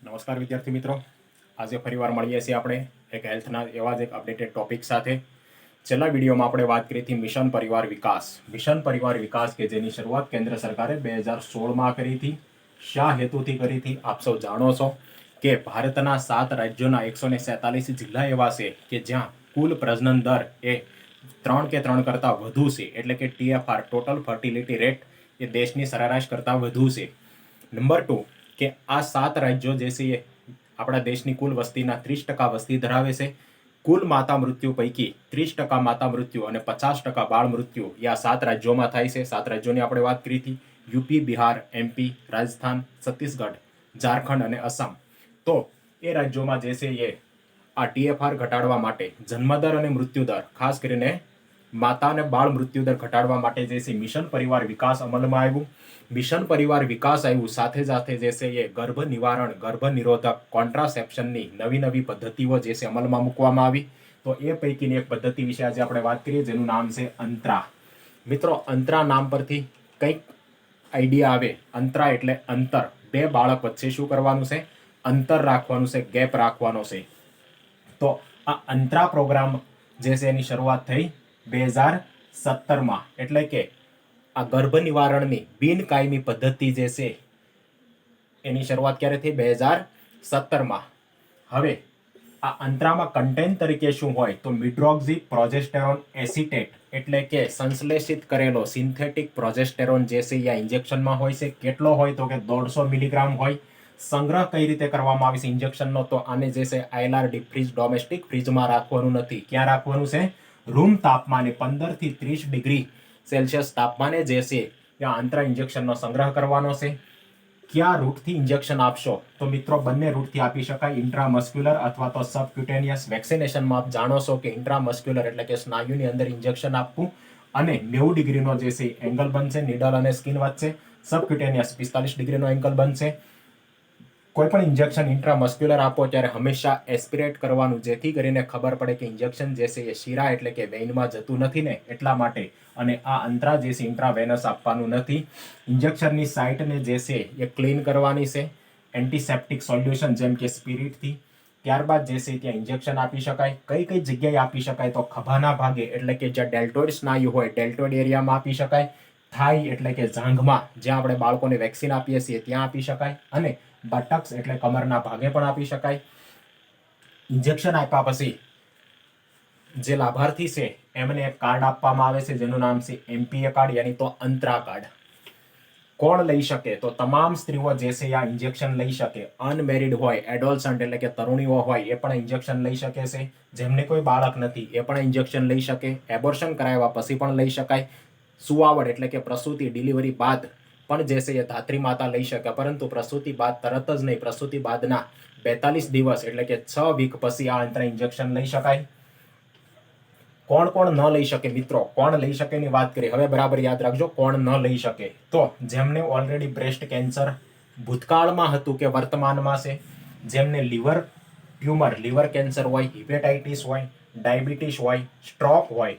નમસ્કાર વિદ્યાર્થી મિત્રો, આજે ફરીવાર મળીએ છીએ આપણે એક હેલ્થના એવા જ એક અપડેટેડ ટોપિક સાથે. છેલ્લા વિડીયોમાં આપણે વાત કરી હતી મિશન પરિવાર વિકાસ કે જેની શરૂઆત કેન્દ્ર સરકારે 2016માં કરી હતી. શા હેતુથી કરી હતી આપ સૌ જાણો છો કે ભારતના 7 રાજ્યોના 147 જિલ્લા એવા છે કે જ્યાં કુલ પ્રજનન દર એ 3 કે 3 કરતાં વધુ છે, એટલે કે TFR ટોટલ ફર્ટિલિટી રેટ એ દેશની સરેરાશ કરતાં વધુ છે. નંબર 2 કે આ 7 રાજ્યો જે છે એ આપણા દેશની કુલ વસ્તીના 30% વસ્તી ધરાવે છે. કુલ માતા મૃત્યુ પૈકી 30% માતા મૃત્યુ અને 50% બાળ મૃત્યુ એ આ 7 રાજ્યોમાં થાય છે. 7 રાજ્યોની આપણે વાત કરી હતી: યુપી, બિહાર, MP, રાજસ્થાન, છત્તીસગઢ, ઝારખંડ અને અસમ. તો એ રાજ્યોમાં જે છે એ આ TFR ઘટાડવા માટે જન્મદર અને મૃત્યુદર, ખાસ કરીને માતા અને બાળ મૃત્યુદર ઘટાડવા માટે જે છે મિશન પરિવાર વિકાસ અમલમાં આવ્યું. મિશન પરિવાર વિકાસ આવ્યું સાથે સાથે જે છે એ ગર્ભ નિવારણ, ગર્ભ નિરોધક, કોન્ટ્રાસેપ્શનની નવી પદ્ધતિઓ જે છે અમલમાં મૂકવામાં આવી. તો એ પૈકીની એક પદ્ધતિ વિશે આજે આપણે વાત કરીએ, જેનું નામ છે અંતરા. મિત્રો, અંતરા નામ પરથી કંઈક આઈડિયા આવે. અંતરા એટલે અંતર. બે બાળક વચ્ચે શું કરવાનું છે? અંતર રાખવાનું છે, ગેપ રાખવાનો છે. તો આ અંતરા પ્રોગ્રામ જે છે એની શરૂઆત થઈ 2017માં, એટલે કે આ ગર્ભ નિવારણની બિનકાયમી પદ્ધતિ જે છે એની શરૂઆત ક્યારે થઈ? 2017માં. હવે આ અંતરામાં કન્ટેન્ટ તરીકે શું હોય? તો મિડ્રોક્સી પ્રોજેસ્ટેરોન એસિટેટ, એટલે કે સંશ્લેષિત કરેલો સિન્થેટિક પ્રોજેસ્ટેરોન જે છે એ ઇન્જેક્શનમાં હોય છે. કેટલો હોય? તો કે 150 મિલીગ્રામ હોય. સંગ્રહ કઈ રીતે કરવામાં આવે છે ઇન્જેક્શનનો? તો આને જે છે ILR ડીપ ફ્રીજ, ડોમેસ્ટિક ફ્રીજમાં રાખવાનું નથી. ક્યાં રાખવાનું છે? રૂમ તાપમાને 15 થી 30 ડિગ્રી સેલ્સિયસ તાપમાને જે છે ત્યાં અંતરા ઇન્જેક્શનનો સંગ્રહ કરવાનો છે. ક્યાં રૂટથી ઇન્જેક્શન આપશો? તો મિત્રો, બંને રૂટથી આપી શકાય, ઇન્ટ્રામસ્ક્યુલર અથવા તો સબક્યુટેનિયસ. વેક્સિનેશનમાં આપ જાણો છો કે ઇન્ટ્રામસ્ક્યુલર એટલે કે સ્નાયુની અંદર ઇન્જેક્શન આપવું અને 90 ડિગ્રીનો જે છે એંગલ બનશે નીડલ અને સ્કિન વચ્ચે. સબક્યુટેનિયસ 45 ડિગ્રીનો એંગલ બનશે. કોઈ પણ ઇન્જેક્શન ઇન્ટ્રામસ્ક્યુલર આપો ત્યારે હંમેશા એસ્પિરેટ કરવાનું, જેથી કરીને ખબર પડે કે ઇન્જેક્શન જે છે એ શીરા એટલે કે વેઇનમાં જતું નથી ને, એટલા માટે. અને આ અંતરા જે છે ઇન્ટ્રાવેનસ આપવાનું નથી. ઇન્જેક્શનની સાઇટને જે છે એ ક્લીન કરવાની છે એન્ટીસેપ્ટિક સોલ્યુશન જેમ કે સ્પિરિટથી. ત્યારબાદ જે છે ત્યાં ઇન્જેક્શન આપી શકાય. કઈ કઈ જગ્યાએ આપી શકાય? તો ખભાના ભાગે, એટલે કે જ્યાં ડેલ્ટોઇડ સ્નાયુ હોય, ડેલ્ટોઇડ એરિયામાં આપી શકાય. થાઈ એટલે કે જાંઘમાં, જ્યાં આપણે બાળકોને વેક્સિન આપીએ છીએ ત્યાં આપી શકાય. અને બટક્સ એટલે કમરના ભાગે પણ આપી શકાય. ઇન્જેક્શન આપ્યા પછી જે લાભાર્થી છે એમને એક કાર્ડ આપવામાં આવે છે જેનું નામ છે MPA કાર્ડ, યાની તો અંતરા કાર્ડ. કોણ લઈ શકે? તો તમામ સ્ત્રીઓ જે છે આ ઇન્જેક્શન લઈ શકે. અનમેરિડ હોય, એડોલસન્ટ એટલે કે તરુણીઓ હોય, એ પણ ઇન્જેક્શન લઈ શકે છે. જેમને કોઈ બાળક નથી એ પણ ઇન્જેક્શન લઈ શકે. એબોર્શન કરાવ્યા પછી પણ લઈ શકાય. સુવાવડ એટલે કે પ્રસૂતિ, ડિલિવરી બાદ પણ જે છે એ ધાત્રી માતા લઈ શકે, પરંતુ પ્રસૂતિ બાદ તરત જ નહીં, પ્રસૂતિ બાદના 42 દિવસ એટલે કે 6 વીક પછી આ અંતરા ઇન્જેક્શન લઈ શકાય. કોણ કોણ ન લઈ શકે? મિત્રો, કોણ લઈ શકે ની વાત કરી. હવે બરાબર યાદ રાખજો, કોણ ન લઈ શકે. તો જેમને ઓલરેડી બ્રેસ્ટ કેન્સર ભૂતકાળમાં હતું કે વર્તમાનમાં છે, જેમને લીવર ટ્યુમર, લીવર કેન્સર હોય, હિપેટાઇટિસ હોય, ડાયાબિટીસ હોય, સ્ટ્રોક હોય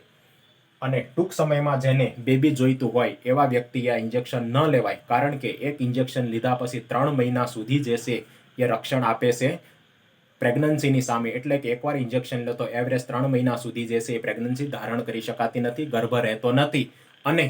અને ટૂંક સમયમાં જેને બેબી જોઈતું હોય, એવા વ્યક્તિએ આ ઇન્જેક્શન ન લેવાય. કારણ કે એક ઇન્જેક્શન લીધા પછી 3 મહિના સુધી જે છે એ રક્ષણ આપે છે પ્રેગ્નન્સીની સામે. એટલે કે એકવાર ઇન્જેક્શન લે તો એવરેજ 3 મહિના સુધી જે છે એ પ્રેગ્નન્સી ધારણ કરી શકાતી નથી, ગર્ભ રહેતો નથી. અને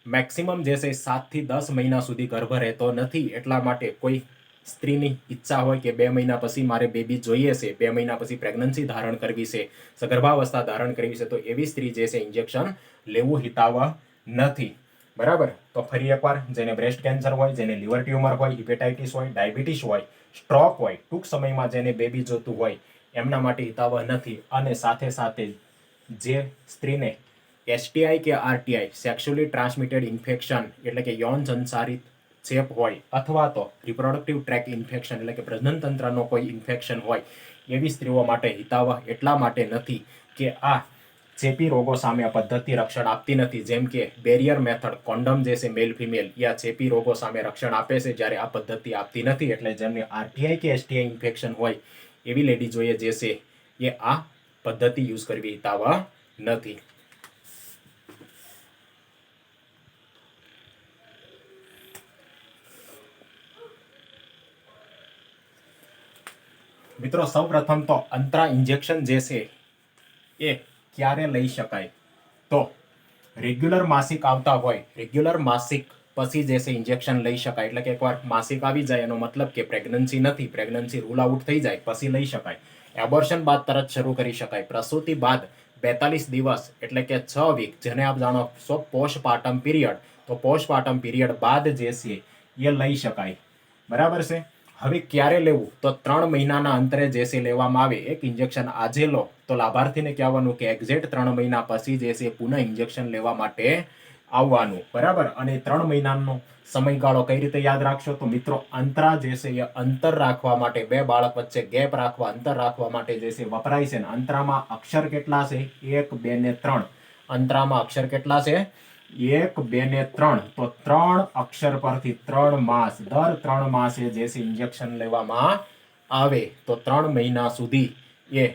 મેક્સિમમ જે છે 7 થી 10 મહિના સુધી ગર્ભ રહેતો નથી. એટલા માટે કોઈ સ્ત્રીની ઈચ્છા હોય કે 2 મહિના પછી મારે બેબી જોઈએ છે, 2 મહિના પછી પ્રેગ્નન્સી ધારણ કરવી છે, સગર્ભાવસ્થા ધારણ કરવી છે, તો એવી સ્ત્રી જે છે ઇન્જેક્શન લેવું હિતાવહ નથી. બરાબર? તો ફરી એકવાર, જેને બ્રેસ્ટ કેન્સર હોય, જેને લીવર ટ્યુમર હોય, હિપેટાઇટિસ હોય, ડાયાબિટીસ હોય, સ્ટ્રોક હોય, ટૂંક સમયમાં જેને બેબી જોતું હોય, એમના માટે હિતાવહ નથી. અને સાથે સાથે જે સ્ત્રીને STI કે RTI, સેક્સ્યુઅલી ટ્રાન્સમિટેડ ઇન્ફેક્શન એટલે કે યૌન સંચારિત ચેપ હોય, અથવા તો રિપ્રોડક્ટિવ ટ્રેક ઇન્ફેક્શન એટલે કે પ્રજનન તંત્રનો કોઈ ઇન્ફેક્શન હોય, એવી સ્ત્રીઓ માટે હિતાવહ એટલા માટે નથી કે આ ચેપી રોગો સામે આ પદ્ધતિ રક્ષણ આપતી નથી. જેમ કે બેરિયર મેથડ, કોન્ડમ જે છે મેલ ફિમેલ, એ આ ચેપી રોગો સામે રક્ષણ આપે છે, જ્યારે આ પદ્ધતિ આપતી નથી. એટલે જેમને RTI કે STI ઇન્ફેક્શન હોય એવી લેડીઝોએ જે છે એ આ પદ્ધતિ યુઝ કરવી હિતાવહ નથી. મિત્રો સૌપ્રથમ તો અંતરા ઇન્જેક્શન જે છે એ ક્યારે લઈ શકાય? તો રેગ્યુલર માસિક આવતા હોય, રેગ્યુલર માસિક પછી જે છે ઇન્જેક્શન લઈ શકાય. એટલે કે એકવાર માસિક આવી જાય એનો મતલબ કે પ્રેગ્નન્સી નથી, પ્રેગ્નન્સી રૂલ આઉટ થઈ જાય પછી લઈ શકાય. એબોર્શન બાદ તરત શરૂ કરી શકાય. પ્રસૂતિ બાદ 42 દિવસ એટલે કે 6 વીક, જેને આપ જાણો છો પોસ્ટપાર્ટમ પીરિયડ, તો પોસ્ટપાર્ટમ પીરિયડ બાદ જે છે એ લઈ શકાય. બરાબર છે. હવે ક્યારે લેવું? તો 3 મહિનાના અંતરે જે છે લેવામાં આવે. એક ઇન્જેક્શન આજે લો તો લાભાર્થીને કહેવાનું કે એક્ઝેક્ટ 3 મહિના પછી જે છે પુનઃ ઇન્જેક્શન લેવા માટે આવવાનું. બરાબર. અને 3 મહિનાનો સમયગાળો કઈ રીતે યાદ રાખશો? તો મિત્રો અંતરા જે છે એ અંતર રાખવા માટે, બે બાળક વચ્ચે ગેપ રાખવા, અંતર રાખવા માટે જે છે વપરાય છે. અંતરામાં અક્ષર કેટલા છે? 1, 2 ને 3. અંતરામાં અક્ષર કેટલા છે? 1, 2 ને 3. તો 3 અક્ષર પરથી 3 માસ, દર 3 માસે જે છે ઇન્જેક્શન લેવામાં આવે. તો 3 મહિના સુધી એ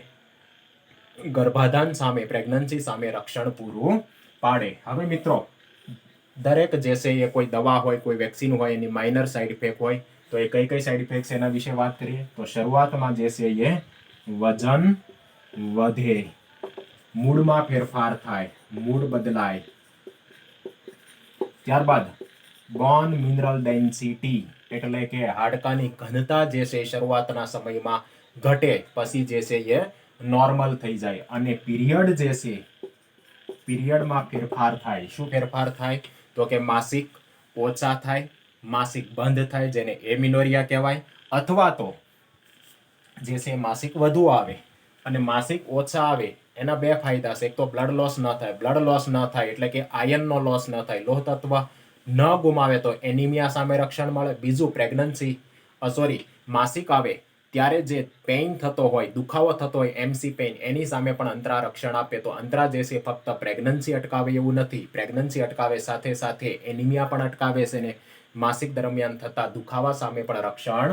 ગર્ભાધાન સામે, પ્રેગ્નન્સી સામે રક્ષણ પૂરું પાડે. હવે મિત્રો દરેક જે છે એ કોઈ દવા હોય, કોઈ વેક્સિન હોય, એની માઇનર સાઇડ ઇફેક્ટ હોય. તો એ કઈ કઈ સાઇડ ઇફેક્ટ એના વિશે વાત કરીએ. તો શરૂઆતમાં જે છે એ વજન વધે, મૂડમાં ફેરફાર થાય, મૂડ બદલાય. ત્યારબાદ બોન મિનરલ ડેન્સિટી એટલે કે હાડકાની ઘનતા જે છે શરૂઆતના સમયમાં ઘટે, પછી જે છે એ નોર્મલ થઈ જાય. અને પીરિયડ જે છે, પીરિયડમાં ફેરફાર થાય. શું ફેરફાર થાય? તો કે માસિક ઓછા થાય, માસિક બંધ થાય, જેને એમિનોરિયા કહેવાય. અથવા તો જે છે માસિક વધુ આવે અને માસિક ઓછા આવે. એના બે ફાયદા છે. એક તો બ્લડ લોસ ન થાય. બ્લડ લોસ ન થાય એટલે કે આયનનો લોસ ન થાય, લોહ તત્વ ન ગુમાવે તો એનિમિયા સામે રક્ષણ મળે. બીજું, માસિક આવે ત્યારે જે પેઇન થતો હોય, દુખાવો થતો હોય, MC પેઇન, એની સામે પણ અંતરા રક્ષણ આપે. તો અંતરા જે છે ફક્ત પ્રેગ્નન્સી અટકાવે એવું નથી, પ્રેગ્નન્સી અટકાવે સાથે સાથે એનિમિયા પણ અટકાવે છે ને માસિક દરમિયાન થતા દુખાવા સામે પણ રક્ષણ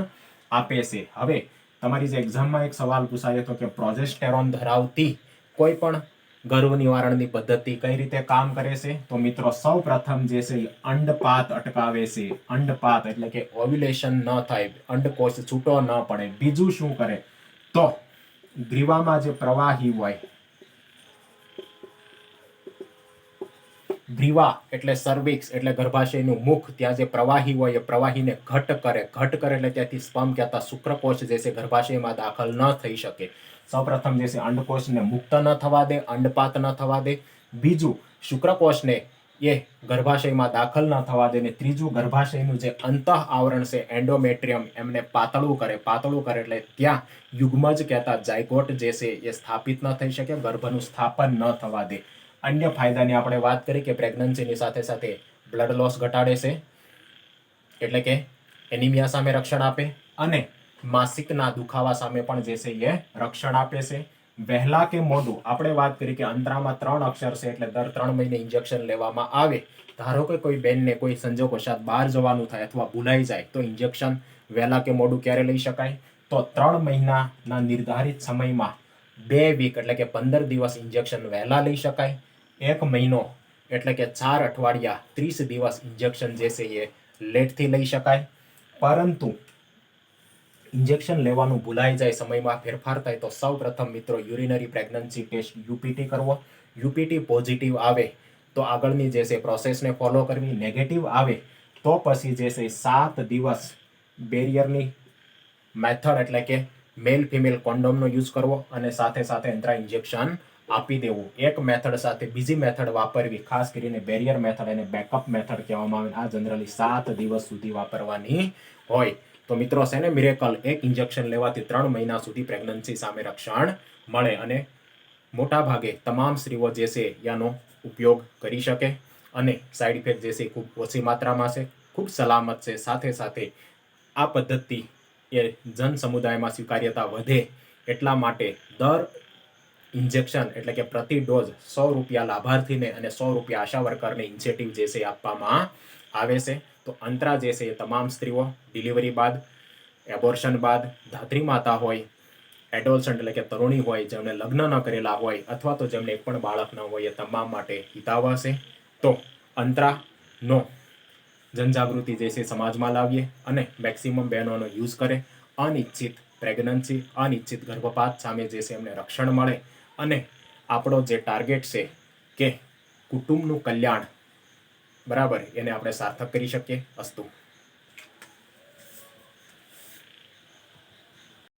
આપે છે. હવે તમારી જે એક્ઝામમાં એક સવાલ પૂછાયો હતો કે પ્રોજેસ્ટેરોન ધરાવતી કોઈ પણ ગર્ભ નિવારણની પદ્ધતિ કઈ રીતે કામ કરે છે? તો મિત્રો સૌ પ્રથમ જે છે અંડપાત અટકાવે છે. અંડપાત એટલે કે ઓવ્યુલેશન ન થાય, અંડકોષ છૂટો ન પડે. બીજું શું કરે? તો ગ્રીવામાં જે પ્રવાહી હોય, ગ્રીવા એટલે સર્વિક્સ એટલે ગર્ભાશયનું મુખ, ત્યાં જે પ્રવાહી હોય એ પ્રવાહીને ઘટ કરે. ઘટ કરે એટલે ત્યાંથી સ્પર્મ કહેતા શુક્રકોષ જે છે ગર્ભાશયમાં દાખલ ન થઈ શકે. સૌપ્રથમ જે છે અંડકોષને મુક્ત ન થવા દે, અંડપાત ન થવા દે. બીજું, શુક્રકોષને એ ગર્ભાશયમાં દાખલ ન થવા દે. ને ત્રીજું, ગર્ભાશયનું જે અંતઃ આવરણ છે એન્ડોમેટ્રિયમ, એમને પાતળું કરે. પાતળું કરે એટલે ત્યાં યુગ્મજ કહેતા જાયગોટ જે છે એ સ્થાપિત ન થઈ શકે, ગર્ભનું સ્થાપન ન થવા દે. અન્ય ફાયદાની આપણે વાત કરી કે પ્રેગ્નન્સીની સાથે સાથે બ્લડ લોસ ઘટાડે છે એટલે કે એનિમિયા સામે રક્ષણ આપે, અને માસિકના દુખાવા સામે પણ જે છે એ રક્ષણ આપે છે. વહેલા કે મોડું આપણે વાત કરી કે અંતરામાં 3 અક્ષર છે એટલે દર 3 મહિને ઇન્જેક્શન લેવામાં આવે. ધારો કે કોઈ બેનને કોઈ સંજોગવશાત બહાર જવાનું થાય અથવા ભૂલાઈ જાય તો ઇન્જેક્શન વહેલા કે મોડું ક્યારે લઈ શકાય? તો 3 મહિનાના નિર્ધારિત સમયમાં 2 વીક એટલે કે 15 દિવસ ઇન્જેક્શન વહેલા લઈ શકાય. 1 મહિનો એટલે કે 4 અઠવાડિયા 30 દિવસ ઇન્જેક્શન જે છે એ લેટથી લઈ શકાય. પરંતુ ઇન્જેક્શન લેવાનું ભૂલાઈ જાય, સમયમાં ફેરફાર થાય, તો સૌ પ્રથમ મિત્રો યુરિનરી પ્રેગ્નન્સી ટેસ્ટ UPT કરવો. UPT પોઝિટિવ આવે તો આગળની જે છે પ્રોસેસને ફોલો કરવી. નેગેટિવ આવે તો પછી જે છે 7 દિવસ બેરિયરની મેથડ એટલે કે મેલ ફિમેલ કોન્ડોમનો યુઝ કરવો અને સાથે સાથે અંતરા ઇન્જેક્શન આપી દેવું. એક મેથડ સાથે બીજી મેથડ વાપરવી, ખાસ કરીને બેરિયર મેથડ અને બેકઅપ મેથડ કહેવામાં આવે. આ જનરલી 7 દિવસ સુધી વાપરવાની હોય. તો મિત્રો છે ને મિરેકલ, એક ઇન્જેક્શન લેવાથી 3 મહિના સુધી પ્રેગ્નન્સી સામે રક્ષણ મળે અને મોટા ભાગે તમામ સ્ત્રીઓ જે છે યાનો ઉપયોગ કરી શકે અને સાઈડ ઇફેક્ટ જે છે ખૂબ ઓછી માત્રામાં છે, ખૂબ સલામત છે. સાથે સાથે આ પદ્ધતિ એ જન સમુદાયમાં સ્વીકાર્યતા વધે એટલા માટે દર ઇન્જેક્શન એટલે કે પ્રતિ ડોઝ 100 રૂપિયા લાભાર્થીને અને 100 રૂપિયા આશા વર્કરને ઇન્સેન્ટિવ જે છે આપવામાં આવે છે. તો અંતરા જે છે એ તમામ સ્ત્રીઓ ડિલિવરી બાદ, એબોર્શન બાદ, ધાત્રી માતા હોય, એડોલસન્ટ એટલે કે તરુણી હોય, જેમને લગ્ન ન કરેલા હોય અથવા તો જેમને એક પણ બાળક ન હોય, એ તમામ માટે હિતાવહ છે. તો અંતરાનો જનજાગૃતિ જે છે સમાજમાં લાવીએ અને મેક્સિમમ બહેનોનો યુઝ કરે. અનિચ્છિત પ્રેગ્નન્સી અનિશ્ચિત ગર્ભપાત સામે જે છે એમને રક્ષણ મળે અને આપણો જે ટાર્ગેટ છે કે કુટુંબનું કલ્યાણ, બરાબર, એને આપણે સાર્થક કરી શકીએ. અસ્તુ.